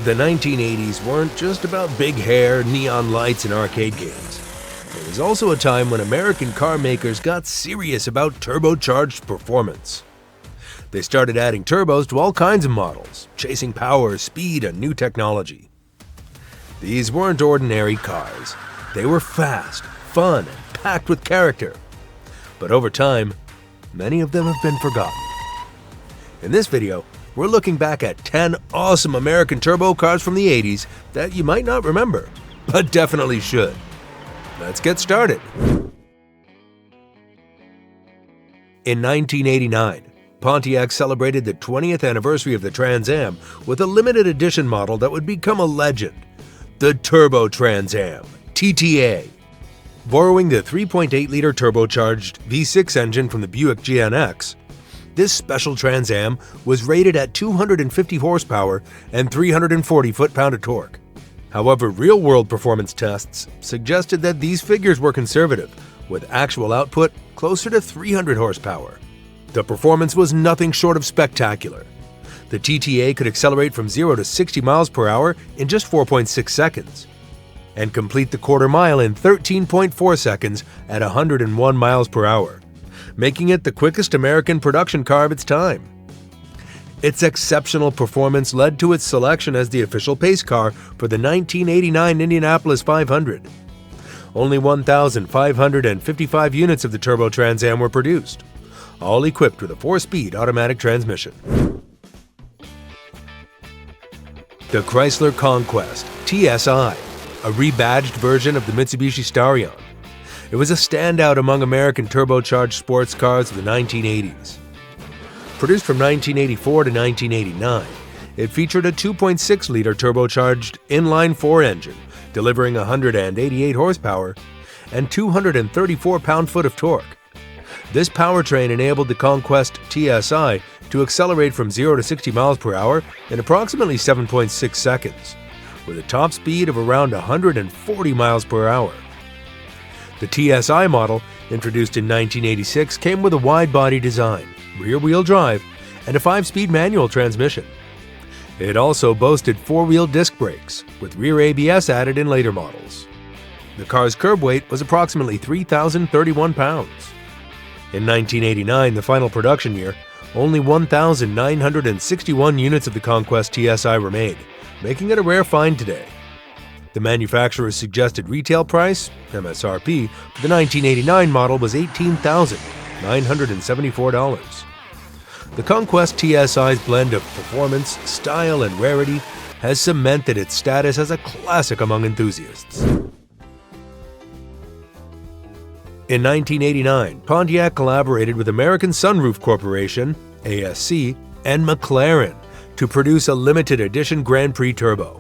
The 1980s weren't just about big hair, neon lights, and arcade games. It was also a time when American car makers got serious about turbocharged performance. They started adding turbos to all kinds of models, chasing power, speed, and new technology. These weren't ordinary cars. They were fast, fun, and packed with character. But over time, many of them have been forgotten. In this video, we're looking back at 10 awesome American turbo cars from the 80s that you might not remember, but definitely should. Let's get started. In 1989, Pontiac celebrated the 20th anniversary of the Trans Am with a limited edition model that would become a legend, the Turbo Trans Am, TTA. Borrowing the 3.8-liter turbocharged V6 engine from the Buick GLH-S, this special Trans Am was rated at 250 horsepower and 340 foot-pound of torque. However, real-world performance tests suggested that these figures were conservative, with actual output closer to 300 horsepower. The performance was nothing short of spectacular. The TTA could accelerate from 0 to 60 miles per hour in just 4.6 seconds, and complete the quarter mile in 13.4 seconds at 101 miles per hour, making it the quickest American production car of its time. Its exceptional performance led to its selection as the official pace car for the 1989 Indianapolis 500. Only 1,555 units of the Turbo Trans Am were produced, all equipped with a 4-speed automatic transmission. The Chrysler Conquest TSi, a rebadged version of the Mitsubishi Starion. It was a standout among American turbocharged sports cars of the 1980s. Produced from 1984 to 1989, it featured a 2.6-liter turbocharged inline-4 engine, delivering 188 horsepower and 234 pound-foot of torque. This powertrain enabled the Conquest TSi to accelerate from 0 to 60 miles per hour in approximately 7.6 seconds, with a top speed of around 140 miles per hour. The TSi model, introduced in 1986, came with a wide-body design, rear-wheel drive, and a 5-speed manual transmission. It also boasted 4-wheel disc brakes, with rear ABS added in later models. The car's curb weight was approximately 3,031 pounds. In 1989, the final production year, only 1,961 units of the Conquest TSi were made, making it a rare find today. The manufacturer's suggested retail price, MSRP, for the 1989 model was $18,974. The Conquest TSi's blend of performance, style, and rarity has cemented its status as a classic among enthusiasts. In 1989, Pontiac collaborated with American Sunroof Corporation, ASC, and McLaren to produce a limited edition Grand Prix Turbo.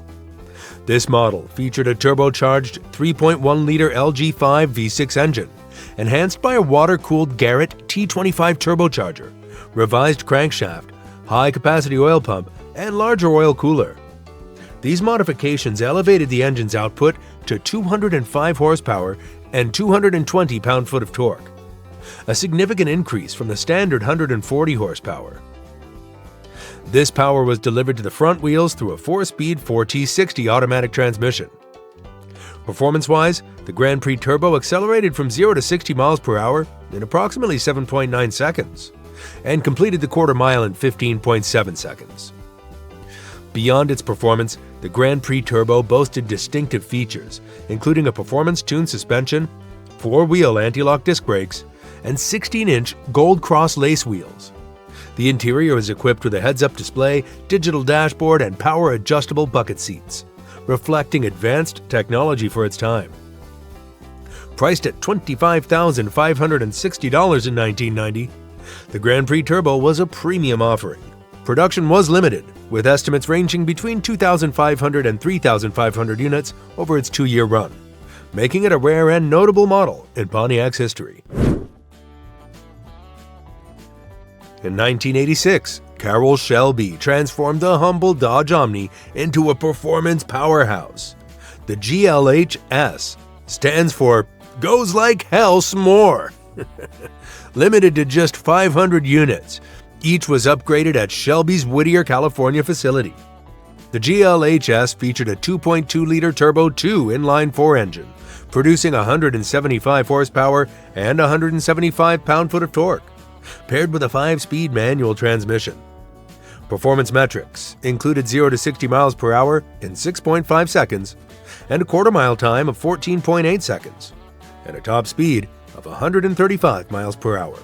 This model featured a turbocharged 3.1-liter LG5 V6 engine, enhanced by a water-cooled Garrett T25 turbocharger, revised crankshaft, high-capacity oil pump, and larger oil cooler. These modifications elevated the engine's output to 205 horsepower and 220 pound-foot of torque, a significant increase from the standard 140 horsepower. This power was delivered to the front wheels through a 4-speed 4T60 automatic transmission. Performance-wise, the Grand Prix Turbo accelerated from 0 to 60 miles per hour in approximately 7.9 seconds, and completed the quarter mile in 15.7 seconds. Beyond its performance, the Grand Prix Turbo boasted distinctive features, including a performance-tuned suspension, 4-wheel anti-lock disc brakes, and 16-inch gold cross lace wheels. The interior is equipped with a heads-up display, digital dashboard, and power-adjustable bucket seats, reflecting advanced technology for its time. Priced at $25,560 in 1990, the Grand Prix Turbo was a premium offering. Production was limited, with estimates ranging between 2,500 and 3,500 units over its 2-year run, making it a rare and notable model in Pontiac's history. In 1986, Carroll Shelby transformed the humble Dodge Omni into a performance powerhouse. The GLH-S stands for Goes Like Hell S'more. Limited to just 500 units, each was upgraded at Shelby's Whittier, California facility. The GLH-S featured a 2.2-liter turbo 2 inline-4 engine, producing 175 horsepower and 175 pound-foot of torque, paired with a 5-speed manual transmission. Performance metrics included 0 to 60 miles per hour in 6.5 seconds and a quarter-mile time of 14.8 seconds, and a top speed of 135 miles per hour.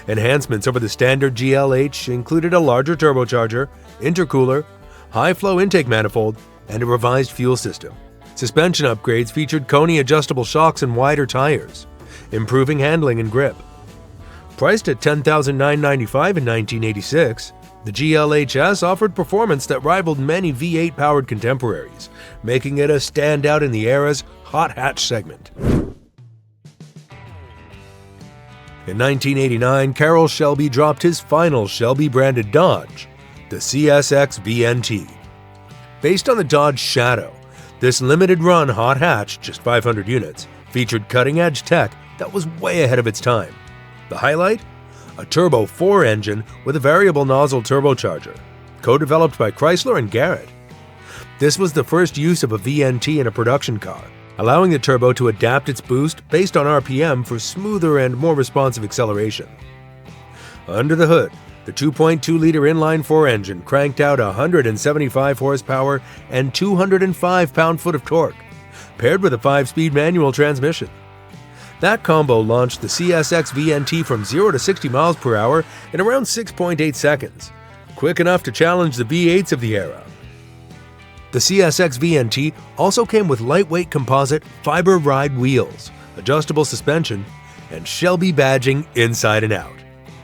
Enhancements over the standard GLH included a larger turbocharger, intercooler, high-flow intake manifold, and a revised fuel system. Suspension upgrades featured Koni adjustable shocks and wider tires, improving handling and grip. Priced at $10,995 in 1986, the GLH-S offered performance that rivaled many V8-powered contemporaries, making it a standout in the era's hot hatch segment. In 1989, Carroll Shelby dropped his final Shelby-branded Dodge, the CSX-VNT. Based on the Dodge Shadow, this limited-run hot hatch, just 500 units, featured cutting-edge tech that was way ahead of its time. The highlight? A Turbo 4 engine with a variable nozzle turbocharger, co-developed by Chrysler and Garrett. This was the first use of a VNT in a production car, allowing the turbo to adapt its boost based on RPM for smoother and more responsive acceleration. Under the hood, the 2.2-liter inline-4 engine cranked out 175 horsepower and 205 pound-foot of torque, paired with a 5-speed manual transmission. That combo launched the CSX-VNT from 0 to 60 miles per hour in around 6.8 seconds, quick enough to challenge the V8s of the era. The CSX-VNT also came with lightweight composite fiber ride wheels, adjustable suspension, and Shelby badging inside and out.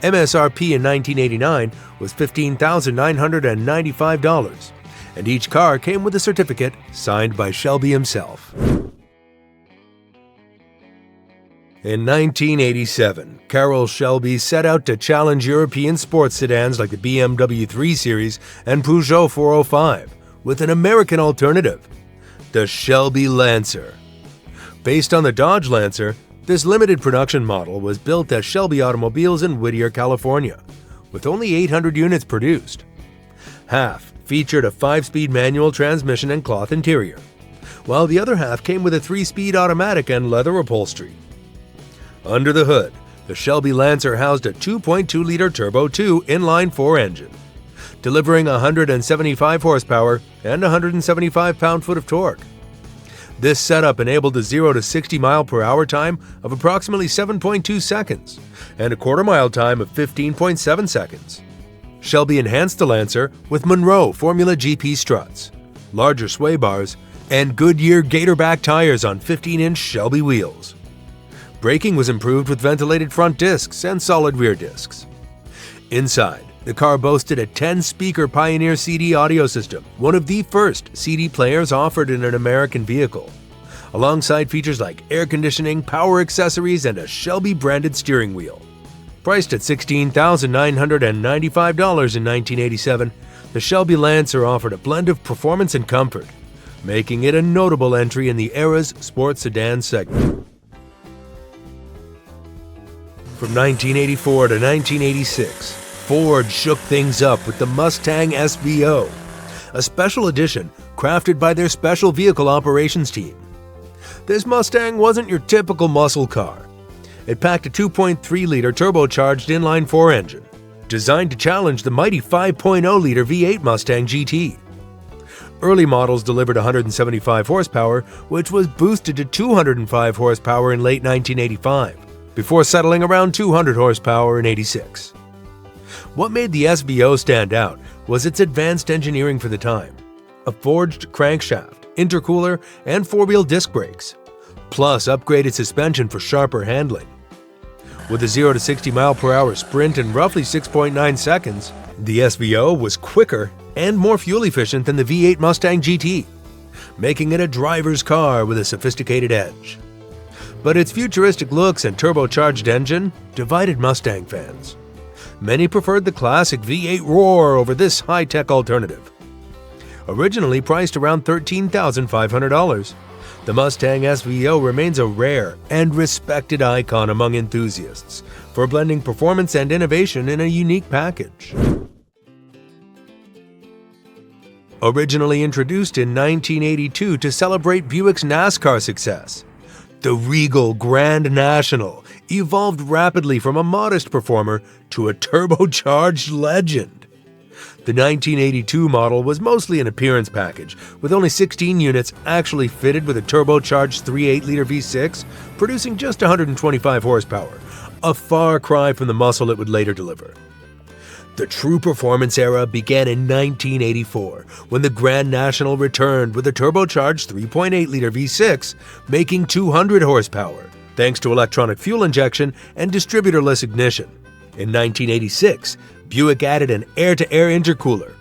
MSRP in 1989 was $15,995, and each car came with a certificate signed by Shelby himself. In 1987, Carroll Shelby set out to challenge European sports sedans like the BMW 3 Series and Peugeot 405 with an American alternative, the Shelby Lancer. Based on the Dodge Lancer, this limited production model was built at Shelby Automobiles in Whittier, California, with only 800 units produced. Half featured a 5-speed manual transmission and cloth interior, while the other half came with a 3-speed automatic and leather upholstery. Under the hood, the Shelby Lancer housed a 2.2-liter Turbo 2 inline-4 engine, delivering 175 horsepower and 175 pound-foot of torque. This setup enabled a 0 to 60 mile per hour time of approximately 7.2 seconds and a quarter-mile time of 15.7 seconds. Shelby enhanced the Lancer with Monroe Formula GP struts, larger sway bars, and Goodyear Gatorback tires on 15-inch Shelby wheels. Braking was improved with ventilated front discs and solid rear discs. Inside, the car boasted a 10-speaker Pioneer CD audio system, one of the first CD players offered in an American vehicle, alongside features like air conditioning, power accessories, and a Shelby-branded steering wheel. Priced at $16,995 in 1987, the Shelby Lancer offered a blend of performance and comfort, making it a notable entry in the era's sports sedan segment. From 1984 to 1986, Ford shook things up with the Mustang SVO, a special edition crafted by their special vehicle operations team. This Mustang wasn't your typical muscle car. It packed a 2.3-liter turbocharged inline-4 engine, designed to challenge the mighty 5.0-liter V8 Mustang GT. Early models delivered 175 horsepower, which was boosted to 205 horsepower in late 1985, before settling around 200 horsepower in '86. What made the SVO stand out was its advanced engineering for the time: a forged crankshaft, intercooler, and 4-wheel disc brakes, plus upgraded suspension for sharper handling. With a 0 to 60 mile per hour sprint in roughly 6.9 seconds, the SVO was quicker and more fuel efficient than the V8 Mustang GT, making it a driver's car with a sophisticated edge. But its futuristic looks and turbocharged engine divided Mustang fans. Many preferred the classic V8 roar over this high-tech alternative. Originally priced around $13,500, the Mustang SVO remains a rare and respected icon among enthusiasts for blending performance and innovation in a unique package. Originally introduced in 1982 to celebrate Buick's NASCAR success, the Regal Grand National evolved rapidly from a modest performer to a turbocharged legend. The 1982 model was mostly an appearance package, with only 16 units actually fitted with a turbocharged 3.8-liter V6, producing just 125 horsepower, a far cry from the muscle it would later deliver. The true performance era began in 1984, when the Grand National returned with a turbocharged 3.8-liter V6, making 200 horsepower, thanks to electronic fuel injection and distributorless ignition. In 1986, Buick added an air-to-air intercooler,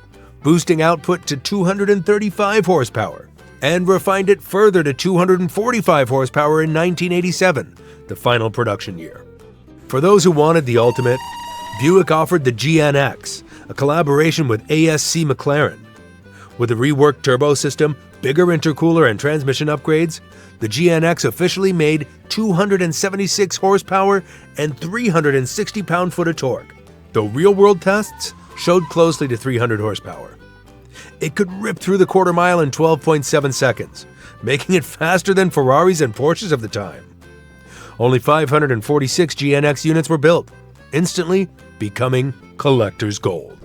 boosting output to 235 horsepower, and refined it further to 245 horsepower in 1987, the final production year. For those who wanted the ultimate, Buick offered the GNX, a collaboration with ASC McLaren. With a reworked turbo system, bigger intercooler, and transmission upgrades, the GNX officially made 276 horsepower and 360 pound-foot of torque, though real-world tests showed closely to 300 horsepower. It could rip through the quarter mile in 12.7 seconds, making it faster than Ferraris and Porsches of the time. Only 546 GNX units were built, instantly becoming collector's gold.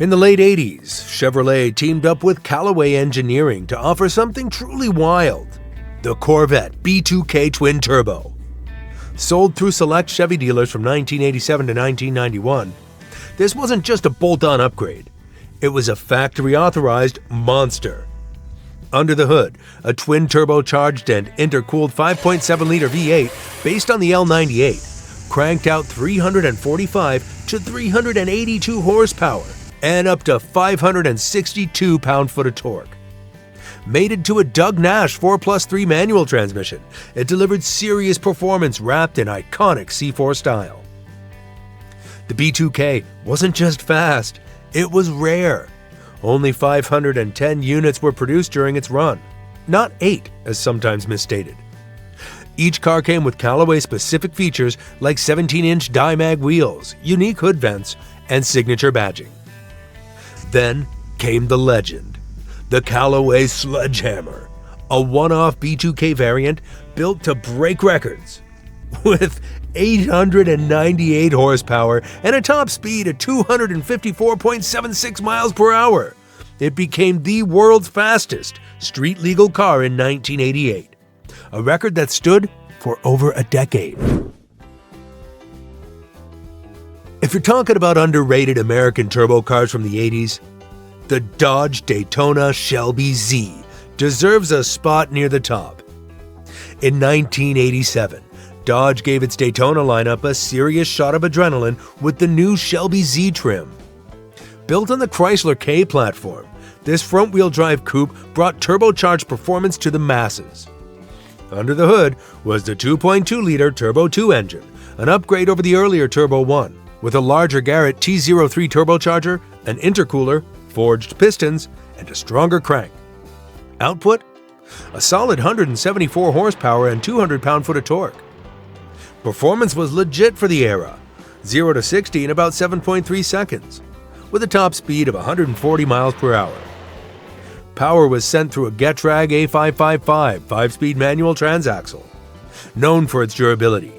In the late 80s, Chevrolet teamed up with Callaway Engineering to offer something truly wild, the Corvette B2K Twin Turbo. Sold through select Chevy dealers from 1987 to 1991, this wasn't just a bolt-on upgrade, it was a factory-authorized monster. Under the hood, a twin turbocharged and intercooled 5.7-liter V8 based on the L98 cranked out 345 to 382 horsepower and up to 562 pound-foot of torque. Mated to a Doug Nash 4+3 manual transmission, it delivered serious performance wrapped in iconic C4 style. The B2K wasn't just fast, it was rare. Only 510 units were produced during its run, not 8 as sometimes misstated. Each car came with Callaway-specific features like 17-inch die-mag wheels, unique hood vents, and signature badging. Then came the legend, the Callaway Sledgehammer, a one-off B2K variant built to break records. With 898 horsepower and a top speed of 254.76 miles per hour, it became the world's fastest street-legal car in 1988, a record that stood for over a decade. If you're talking about underrated American turbo cars from the 80s, the Dodge Daytona Shelby Z deserves a spot near the top. In 1987, Dodge gave its Daytona lineup a serious shot of adrenaline with the new Shelby Z trim. Built on the Chrysler K platform, this front-wheel drive coupe brought turbocharged performance to the masses. Under the hood was the 2.2-liter Turbo 2 engine, an upgrade over the earlier Turbo 1, with a larger Garrett T03 turbocharger, an intercooler, forged pistons, and a stronger crank. Output? A solid 174 horsepower and 200 pound-foot of torque. Performance was legit for the era, 0 to 60 in about 7.3 seconds, with a top speed of 140 miles per hour. Power was sent through a Getrag A555 5-speed manual transaxle, known for its durability.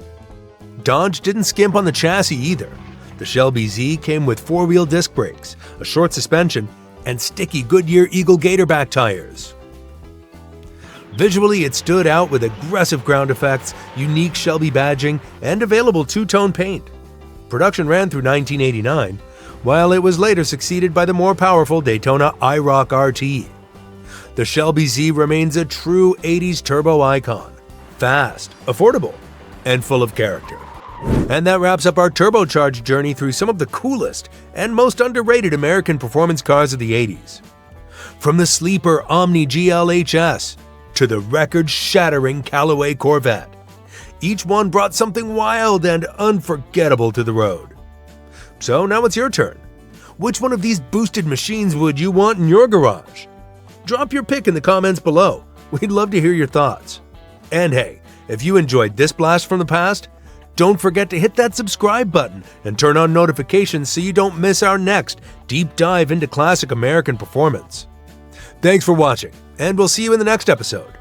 Dodge didn't skimp on the chassis either. The Shelby Z came with 4-wheel disc brakes, a short suspension, and sticky Goodyear Eagle Gatorback tires. Visually, it stood out with aggressive ground effects, unique Shelby badging, and available two-tone paint. Production ran through 1989, while it was later succeeded by the more powerful Daytona IROC RT. The Shelby Z remains a true 80s turbo icon, fast, affordable, and full of character. And that wraps up our turbocharged journey through some of the coolest and most underrated American performance cars of the 80s. From the sleeper Omni GLH-S to the record-shattering Callaway Corvette, each one brought something wild and unforgettable to the road. So now it's your turn. Which one of these boosted machines would you want in your garage? Drop your pick in the comments below. We'd love to hear your thoughts. And hey, if you enjoyed this blast from the past, Don't forget to hit that subscribe button and turn on notifications so you don't miss our next deep dive into classic American performance. Thanks for watching, and we'll see you in the next episode.